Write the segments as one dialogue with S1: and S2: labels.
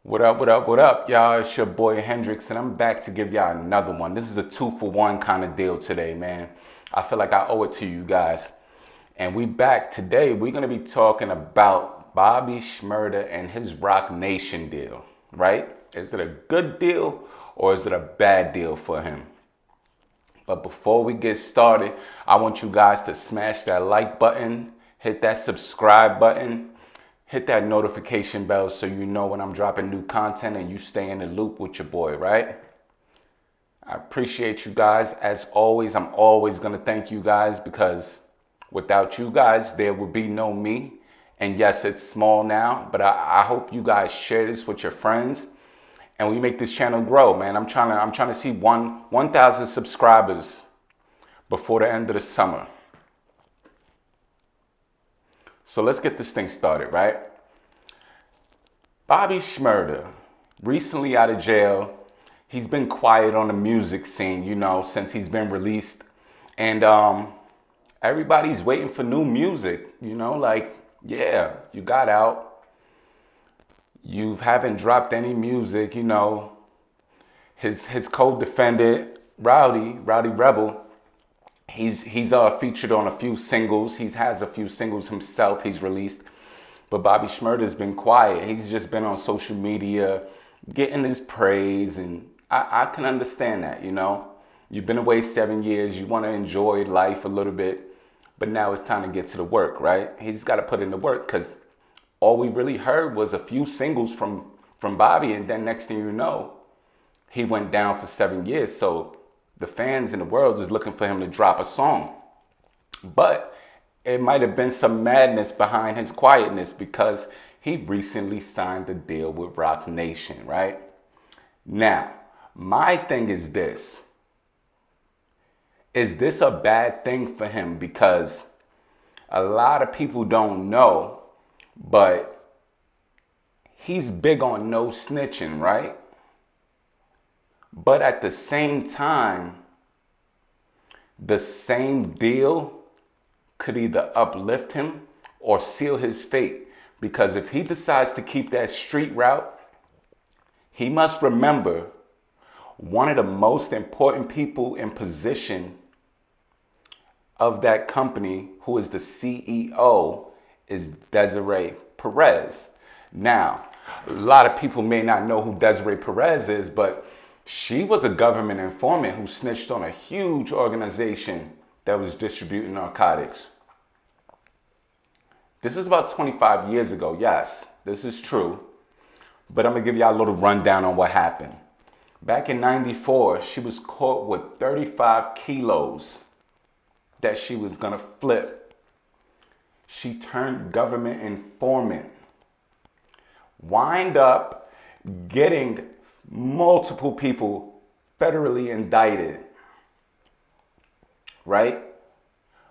S1: What up, what up, what up, y'all? It's your boy Hendrix, and I'm back to give y'all another one. This is a 2-for-1 kind of deal today, man. I feel like I owe it to you guys. And we back today. We're going to be talking about Bobby Shmurda and his Roc Nation deal, right? Is it a good deal or is it a bad deal for him? But before we get started, I want you guys to smash that like button, hit that subscribe button, hit that notification bell so you know when I'm dropping new content and you stay in the loop with your boy, right? I appreciate you guys. As always, I'm always going to thank you guys because without you guys, there would be no me. And yes, it's small now, but I hope you guys share this with your friends and we make this channel grow, man. I'm trying to see 1,000 subscribers before the end of the summer. So let's get this thing started, right? Bobby Shmurda, recently out of jail. He's been quiet on the music scene, since he's been released. And everybody's waiting for new music, yeah, you got out. You haven't dropped any music, His co-defendant, Rowdy Rebel, he's featured on a few singles. He has a few singles himself he's released. But Bobby Shmurda's been quiet. He's just been on social media getting his praise. And I can understand that, You've been away 7 years. You want to enjoy life a little bit. But now it's time to get to the work, right? He's got to put in the work because all we really heard was a few singles from Bobby. And then next thing you know, he went down for 7 years. So the fans in the world is looking for him to drop a song. But it might have been some madness behind his quietness because he recently signed a deal with Roc Nation, right? Now, my thing is this. Is this a bad thing for him? Because a lot of people don't know, but he's big on no snitching, right? But at the same time, the same deal could either uplift him or seal his fate. Because if he decides to keep that street route, he must remember one of the most important people in position of that company, who is the CEO, is Desiree Perez. Now, a lot of people may not know who Desiree Perez is, but she was a government informant who snitched on a huge organization that was distributing narcotics. This is about 25 years ago. Yes, this is true. But I'm going to give y'all a little rundown on what happened. Back in 94, she was caught with 35 kilos that she was going to flip. She turned government informant. Wind up getting multiple people federally indicted. Right?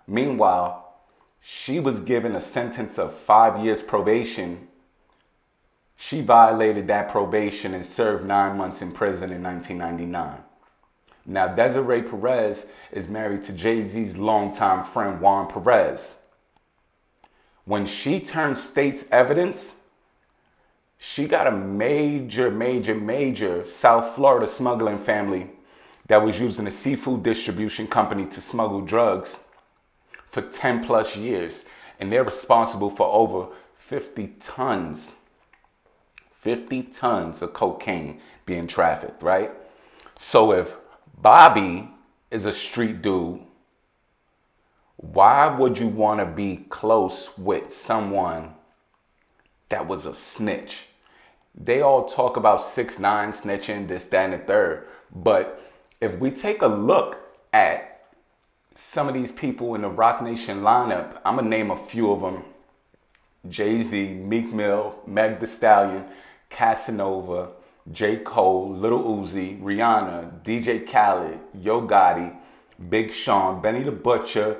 S1: Meanwhile, she was given a sentence of 5 years probation. She violated that probation and served 9 months in prison in 1999. Now, Desiree Perez is married to Jay-Z's longtime friend, Juan Perez. When she turned state's evidence, she got a major South Florida smuggling family that was using a seafood distribution company to smuggle drugs for 10 plus years. And they're responsible for over 50 tons of cocaine being trafficked, right? So if Bobby is a street dude, why would you want to be close with someone that was a snitch? They all talk about 6ix9ine snitching, this, that, and the third. But if we take a look at some of these people in the Roc Nation lineup, I'm going to name a few of them. Jay-Z, Meek Mill, Meg Thee Stallion, Casanova, J. Cole, Lil Uzi, Rihanna, DJ Khaled, Yo Gotti, Big Sean, Benny the Butcher,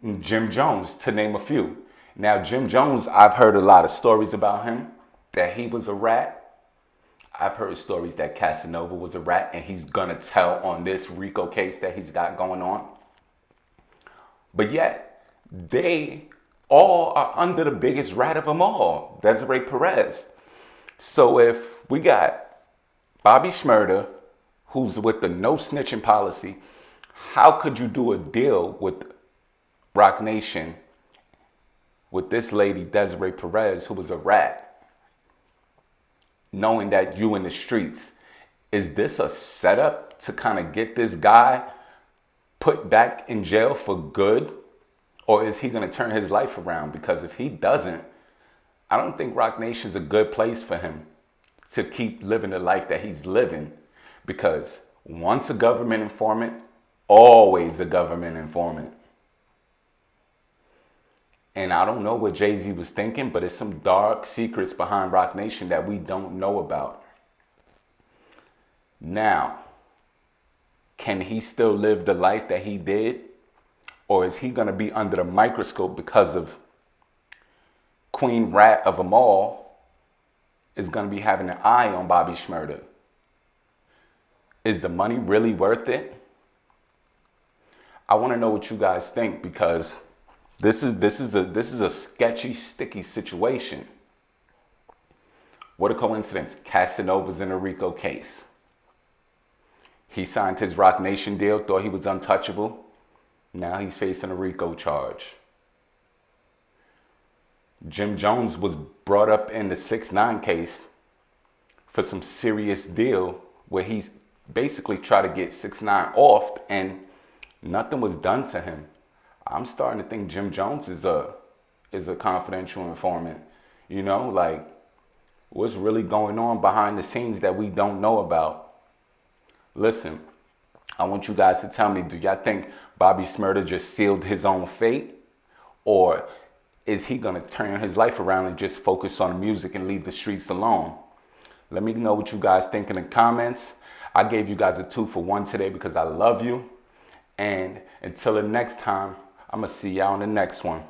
S1: and Jim Jones, to name a few. Now, Jim Jones, I've heard a lot of stories about him, that he was a rat. I've heard stories that Casanova was a rat, and he's gonna tell on this RICO case that he's got going on. But yet, they all are under the biggest rat of them all, Desiree Perez. So if We got Bobby Shmurda, who's with the no snitching policy. How could you do a deal with Roc Nation with this lady, Desiree Perez, who was a rat, knowing that you in the streets? Is this a setup to kind of get this guy put back in jail for good? Or is he going to turn his life around? Because if he doesn't, I don't think Roc Nation's a good place for him to keep living the life that he's living. Because once a government informant, always a government informant. And I don't know what Jay-Z was thinking, but it's some dark secrets behind Roc Nation that we don't know about. Now, can he still live the life that he did? Or is he going to be under the microscope because of Queen Rat of them all is going to be having an eye on Bobby Shmurda? Is the money really worth it? I want to know what you guys think, because this is a sketchy, sticky situation. What a coincidence. Casanova's in a RICO case. He signed his Roc Nation deal, thought he was untouchable. Now he's facing a RICO charge. Jim Jones was brought up in the 6ix9ine case for some serious deal where he's basically tried to get 6ix9ine off and nothing was done to him. I'm starting to think Jim Jones is a confidential informant. You know, like, what's really going on behind the scenes that we don't know about? Listen, I want you guys to tell me, do y'all think Bobby Shmurda just sealed his own fate? Or is he going to turn his life around and just focus on music and leave the streets alone? Let me know what you guys think in the comments. I gave you guys a 2-for-1 today because I love you. And until the next time, I'm going to see y'all on the next one.